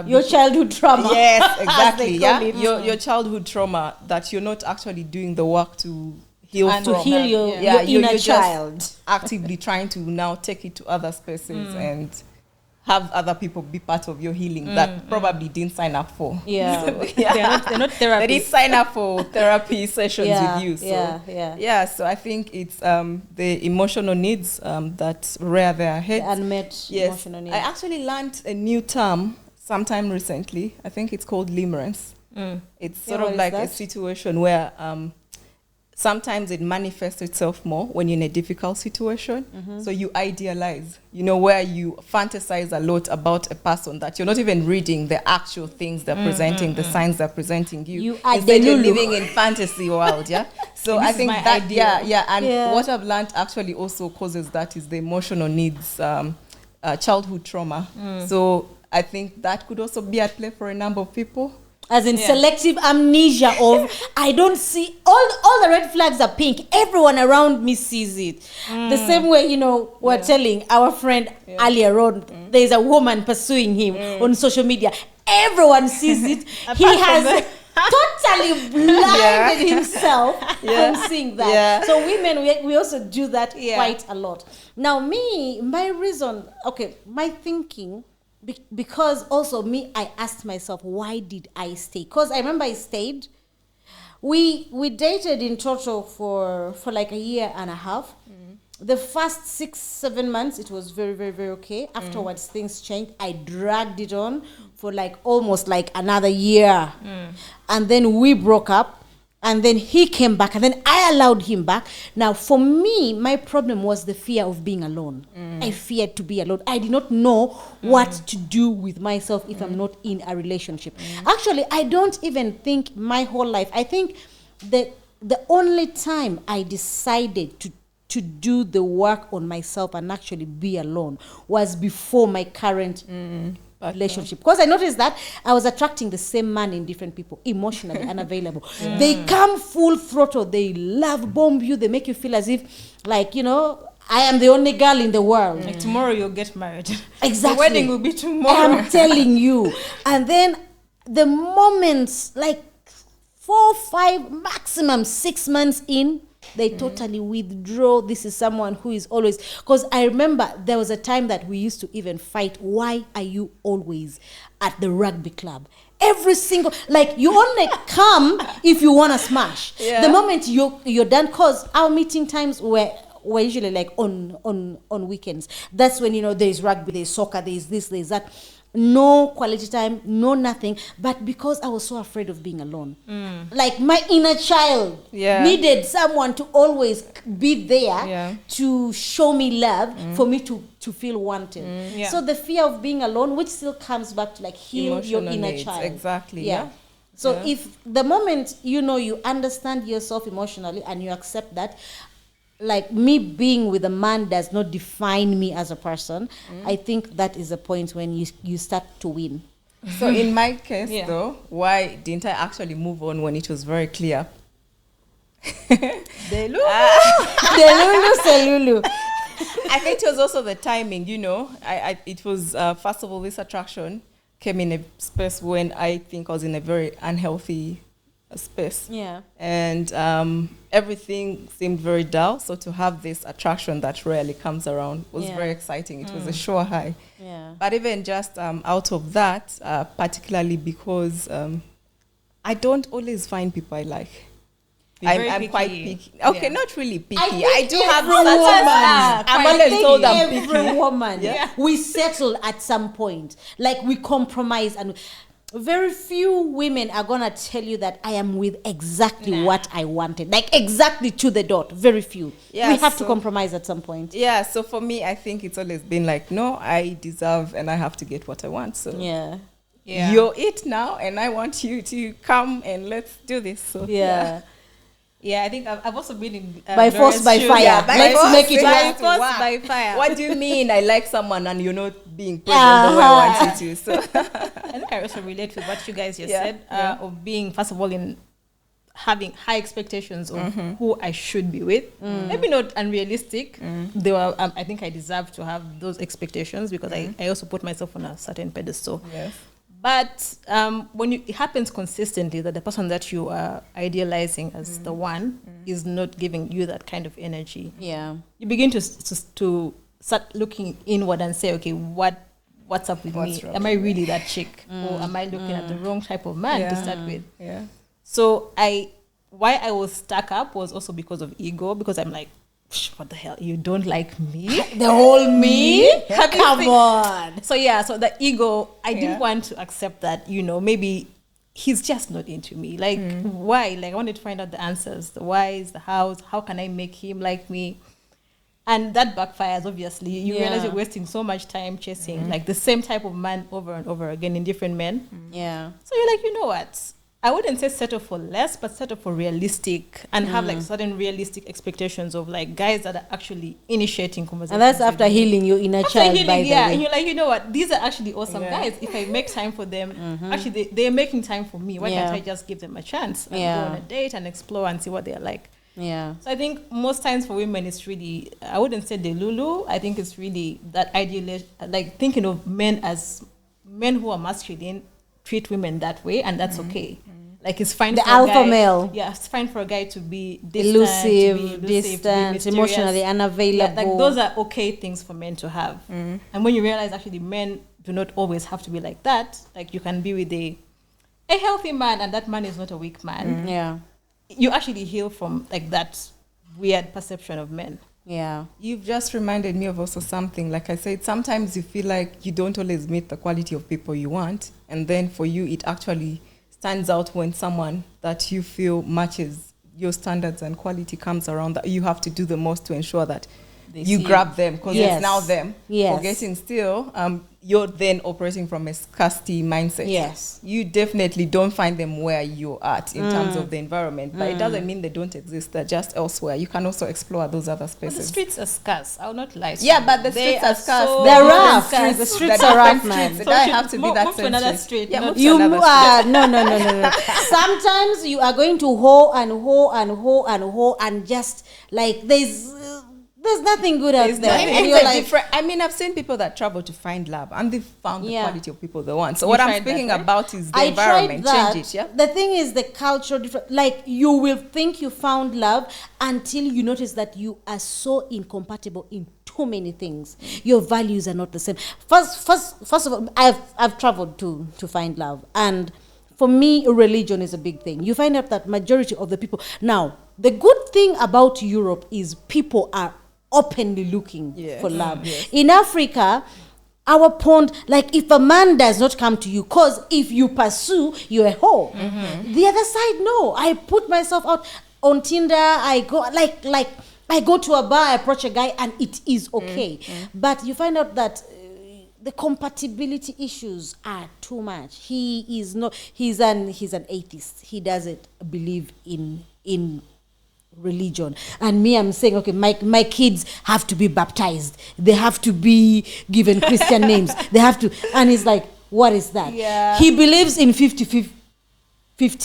S2: Your childhood trauma.
S3: Yes, exactly.
S2: they call it.
S3: Your childhood trauma that you're not actually doing the work to heal
S1: And
S3: from.
S2: To heal your
S3: Yeah, you're
S2: inner
S3: just
S2: child.
S3: actively trying to now take it to other spaces and have other people be part of your healing that probably didn't sign up for.
S2: Yeah.
S1: They're not
S3: They
S1: therapists.
S3: didn't sign up for therapy sessions with you. So
S2: yeah.
S3: so I think it's the emotional needs that rear their heads.
S2: The unmet emotional needs.
S3: I actually learned a new term sometime recently. I think it's called limerence. It's sort
S2: what
S3: of
S2: is
S3: like a
S2: that?
S3: situation where sometimes it manifests itself more when you're in a difficult situation. So you idealize, where you fantasize a lot about a person that you're not even reading the actual things they're presenting, the signs they're presenting you.
S2: You are
S3: Instead, you're
S2: Delulu.
S3: living in fantasy world, yeah? So I
S1: is
S3: think
S1: my
S3: that,
S1: idea.
S3: and what I've learned actually also causes that is the emotional needs, childhood trauma. So I think that could also be at play for a number of people.
S2: As in selective amnesia of I don't see all the red flags are pink. Everyone around me sees it. The same way, we're telling our friend earlier on, there's a woman pursuing him on social media. Everyone sees it. He has totally blinded himself from seeing that.
S3: Yeah.
S2: So women, we also do that quite a lot. Now my reason, my thinking, because also I asked myself, why did I stay? Because I remember I stayed. We dated in total for like a year and a half. The first 6-7 months, it was very, very, very okay. Afterwards, things changed. I dragged it on for like almost like another year. And then we broke up. And then he came back. And then I allowed him back. Now, for me, my problem was the fear of being alone. I feared to be alone. I did not know what to do with myself if I'm not in a relationship. Actually, I don't even think my whole life. I think that the only time I decided to do the work on myself and actually be alone was before my current relationship. Because I noticed that I was attracting the same man in different people, emotionally unavailable. They come full throttle. They love bomb you. They make you feel as if, like, I am the only girl in the world.
S1: Like tomorrow you'll get married.
S2: Exactly.
S1: The wedding will be tomorrow.
S2: I'm telling you. And then the moments, like 4, 5, maximum 6 months in, they totally withdraw. This is someone who is always, because I remember there was a time that we used to even fight. Why are you always at the rugby club? Every single, like, you only come if you want to smash. The moment you're done, because our meeting times were usually like on weekends. That's when, there's rugby, there's soccer, there's this, there's that. No quality time, no nothing. But because I was so afraid of being alone, like my inner child needed someone to always be there to show me love, for me to feel wanted. So the fear of being alone, which still comes back to like heal
S3: Emotional
S2: your inner
S3: needs.
S2: child.
S3: Exactly.
S2: So if the moment you understand yourself emotionally and you accept that, like me being with a man does not define me as a person, I think that is the point when you start to win.
S3: So in my case, though, why didn't I actually move on when it was very clear?
S2: Selulu.
S3: I think it was also the timing, it was, first of all, this attraction came in a space when I think I was in a very unhealthy space. And everything seemed very dull. So to have this attraction that rarely comes around was very exciting. It was a sure high. But even just out of that, particularly because I don't always find people I like. I'm quite picky. Okay, not really picky. I do have I'm always told I'm picky.
S2: Every woman, we settle at some point. Like we compromise, and very few women are gonna tell you that I am with exactly what I wanted, like exactly to the dot. Very few. We have to compromise at some point.
S3: So for me, I think it's always been like, no, I deserve and I have to get what I want. So you're it now, and I want you to come and let's do this. So
S1: Yeah, I think I've also been in
S2: by force, by fire. Let's make it
S1: by force, by fire.
S3: What do you mean? I like someone and you're not being present the way I want you to. So
S1: I think I also relate with what you guys just said of being, first of all, in having high expectations of who I should be with. Maybe not unrealistic. They were. I think I deserve to have those expectations because I also put myself on a certain pedestal. But when it happens consistently that the person that you are idealizing as the one is not giving you that kind of energy, you begin to start looking inward and say, okay, what's up with me? Am I really that chick? Or am I looking at the wrong type of man to start with? So why I was stuck up was also because of ego, because I'm like, what the hell? You don't like me?
S2: The whole me? Come on.
S1: So so the ego, I didn't want to accept that, maybe he's just not into me. Like, why? Like, I wanted to find out the answers, the whys, the hows. How can I make him like me? And that backfires, obviously. You realize you're wasting so much time chasing like the same type of man over and over again in different men.
S2: So
S1: you're like, you know what? I wouldn't say settle for less, but settle for realistic and have like certain realistic expectations of like guys that are actually initiating conversations.
S2: And that's after healing your inner child,
S1: healing,
S2: by the
S1: yeah.
S2: way.
S1: And you're like, you know what? These are actually awesome guys. If I make time for them, actually they're making time for me. Why can't I just give them a chance and go on a date and explore and see what they're like?
S2: Yeah.
S1: So I think most times for women, it's really, I wouldn't say delulu. I think it's really that ideal, like thinking of men as men who are masculine treat women that way, and that's okay. Like it's fine.
S2: The
S1: for
S2: alpha
S1: a guy,
S2: male.
S1: Yeah, it's fine for a guy to be
S2: Elusive,
S1: to
S2: distant,
S1: be
S2: emotionally unavailable.
S1: Yeah, like those are okay things for men to have. And when you realize actually men do not always have to be like that. Like you can be with a healthy man, and that man is not a weak man.
S2: Yeah.
S1: You actually heal from like that weird perception of men.
S2: Yeah.
S3: You've just reminded me of also something. Like I said, sometimes you feel like you don't always meet the quality of people you want. And then for you, it actually stands out when someone that you feel matches your standards and quality comes around, that you have to do the most to ensure that you grab them, because it's now them. Forgetting still, you're then operating from a scarcity mindset.
S2: Yes.
S3: You definitely don't find them where you're at in terms of the environment, but it doesn't mean they don't exist. They're just elsewhere. You can also explore those other
S1: But
S3: spaces.
S1: the streets are scarce. I'll not lie.
S3: Yeah, but the streets are scarce.
S1: so
S2: They're
S3: different
S2: rough.
S3: scarce.
S2: The streets
S3: They're
S2: are rough,
S3: different
S2: man.
S3: streets. It
S1: So
S3: doesn't
S1: should
S3: have to be
S1: move
S3: that
S1: to
S3: same
S1: another
S3: street.
S1: street,
S3: Yeah,
S1: not
S3: move to
S2: You
S3: another street.
S2: no. Sometimes you are going to hoe and just like there's nothing good out there.
S3: And
S2: And you're like,
S3: I mean, I've seen people that travel to find love, and they've found the
S2: Yeah.
S3: quality of people they want. So what I'm
S1: tried that,
S3: speaking
S1: right?
S3: about is the
S2: I
S3: environment.
S2: tried that.
S3: Change it, yeah?
S2: The thing is the culture different. Like you will think you found love until you notice that you are so incompatible in too many things. Your values are not the same. First of all, I've traveled to find love, and for me, religion is a big thing. You find out that majority of the people now. The good thing about Europe is people are openly looking for love.
S3: Yes.
S2: In Africa, our pond, like if a man does not come to you, because if you pursue, you're a hoe. The other side, no. I put myself out on Tinder. I go like I go to a bar, I approach a guy, and it is okay. But you find out that the compatibility issues are too much. He's an atheist. He doesn't believe in religion, and me, I'm saying, okay, my kids have to be baptized, they have to be given Christian names, they have to, and he's like, what is that? He believes in 50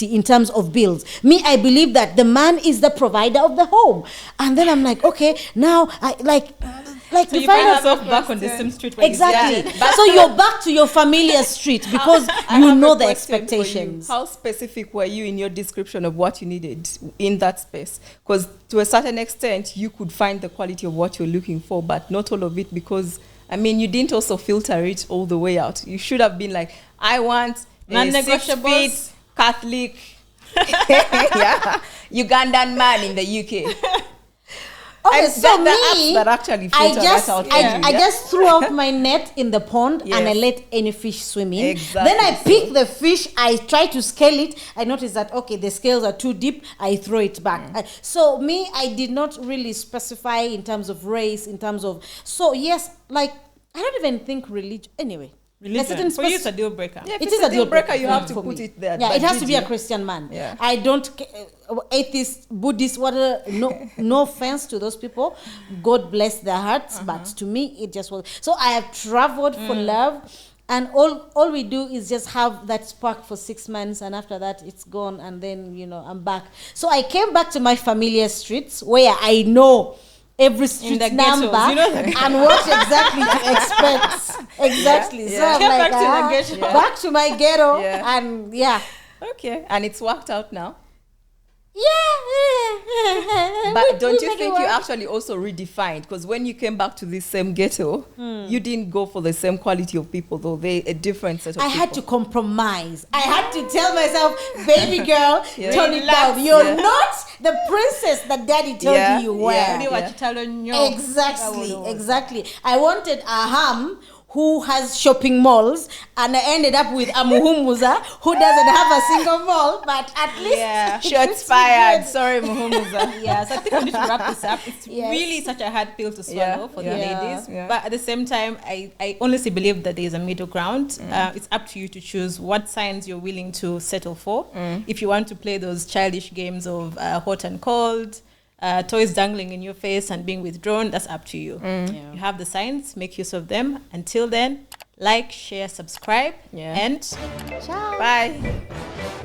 S2: in terms of bills. Me, I believe that the man is the provider of the home, and then I'm like, okay, now I like
S1: So you find yourself back on the same street where
S2: exactly.
S1: you
S2: So you're back to your familiar street because
S3: I
S2: you
S3: have
S2: know
S3: a
S2: the
S3: question for you.
S2: expectations.
S3: How specific were you in your description of what you needed in that space? Because to a certain extent, you could find the quality of what you're looking for, but not all of it, because, I mean, you didn't also filter it all the way out. You should have been like, I want a 6
S1: Non-negotiables.
S3: feet Catholic Ugandan man in the UK.
S2: Okay,
S3: And
S2: so
S3: the
S2: me,
S3: apps that actually
S2: I
S3: filter
S2: just
S3: that out for
S2: I,
S3: you,
S2: I
S3: yeah?
S2: just threw out my net in the pond and I
S3: Yes.
S2: let any fish swim in.
S3: Exactly.
S2: Then I pick the fish, I try to scale it. I notice that okay, the scales are too deep. I throw it back. So me, I did not really specify in terms of race, in terms of yes, like I don't even think religion. Anyway,
S1: religion.
S2: certain
S1: For you, it's a deal breaker.
S3: Yeah, if
S2: it
S3: it's
S2: is a deal breaker.
S3: you have to
S2: for
S3: put
S2: me.
S3: it there.
S2: Yeah,
S3: but
S2: it has to
S3: did
S2: be a
S3: you?
S2: Christian man.
S3: Yeah.
S2: I don't atheist, Buddhist, whatever. No offense to those people. God bless their hearts, but to me it just was. So I have traveled for love, and all we do is just have that spark for 6 months, and after that it's gone, and then I'm back. So I came back to my familiar streets where I know every street
S1: the
S2: number
S1: ghettos, you know the
S2: and what exactly to expect. Exactly. So I'm
S1: Get
S2: like,
S1: back to the ghetto.
S2: back to my ghetto,
S3: Yeah.
S2: and yeah.
S3: Okay, and it's worked out now.
S2: Yeah.
S3: But don't
S2: We
S3: you
S2: make it
S3: think you
S2: work.
S3: actually also redefined? Because when you came back to this same ghetto, you didn't go for the same quality of people, though. They a different set of
S2: I
S3: people.
S2: had to compromise. I had to tell myself, baby girl,
S3: Yeah.
S2: turn it
S1: Relax.
S2: down. You're
S3: Yeah.
S2: not the princess that daddy told
S3: Yeah,
S2: you you were.
S3: yeah.
S1: Only what you tell on your-
S2: Exactly. I wanted a ham who has shopping malls, and I ended up with a Muhumuza who doesn't have a single mall, but at least
S3: shots fired. Sorry, Muhumuza.
S1: Yeah, so I think we need to wrap this up. It's
S2: Yes.
S1: really such a hard pill to swallow for the ladies.
S3: Yeah.
S1: But at the same time, I honestly believe that there is a middle ground. It's up to you to choose what signs you're willing to settle for. If you want to play those childish games of hot and cold, toys dangling in your face and being withdrawn, that's up to you. You have the signs, make use of them. Until then, like, share, subscribe, and
S2: ciao.
S3: Bye.